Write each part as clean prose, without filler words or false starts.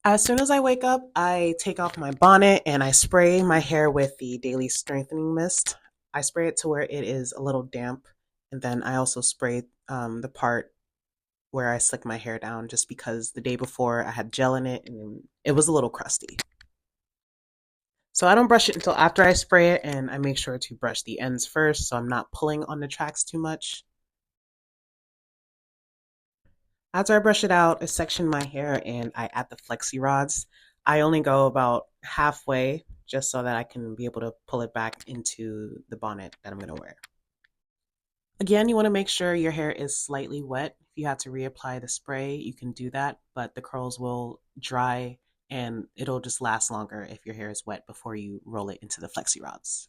As soon as I wake up, I take off my bonnet and I spray my hair with the Daily Strengthening Mist. I spray it to where it is a little damp, and then I also spray the part where I slick my hair down just because the day before I had gel in it and it was a little crusty. So I don't brush it until after I spray it, and I make sure to brush the ends first so I'm not pulling on the tracks too much. After I brush it out, I section my hair and I add the flexi rods. I only go about halfway just so that I can be able to pull it back into the bonnet that I'm going to wear. Again, you want to make sure your hair is slightly wet. If you have to reapply the spray, you can do that, but the curls will dry and it'll just last longer if your hair is wet before you roll it into the flexi rods.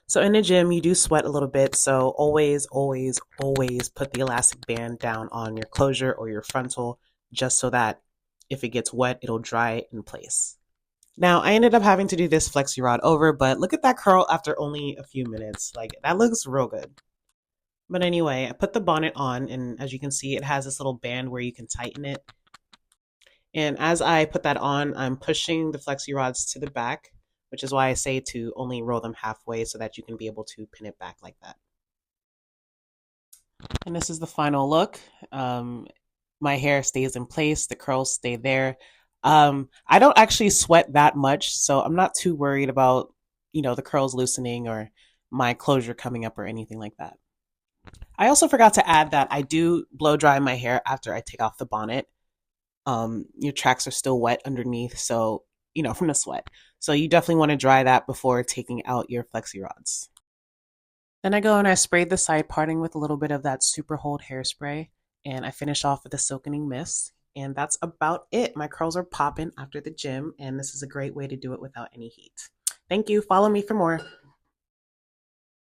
So in the gym, you do sweat a little bit. So always, always, always put the elastic band down on your closure or your frontal just so that if it gets wet, it'll dry in place. Now, I ended up having to do this flexi rod over, but look at that curl after only a few minutes. Like, that looks real good. But anyway, I put the bonnet on, and as you can see, it has this little band where you can tighten it. And as I put that on, I'm pushing the flexi rods to the back, which is why I say to only roll them halfway so that you can be able to pin it back like that. And this is the final look. My hair stays in place, the curls stay there. I don't actually sweat that much, so I'm not too worried about, the curls loosening or my closure coming up or anything like that. I also forgot to add that I do blow dry my hair after I take off the bonnet. Your tracks are still wet underneath, so from the sweat. So you definitely want to dry that before taking out your flexi rods. Then I go and I sprayed the side parting with a little bit of that super hold hairspray, and I finish off with a silkening mist. And that's about it. My curls are popping after the gym, and this is a great way to do it without any heat. Thank you. Follow me for more.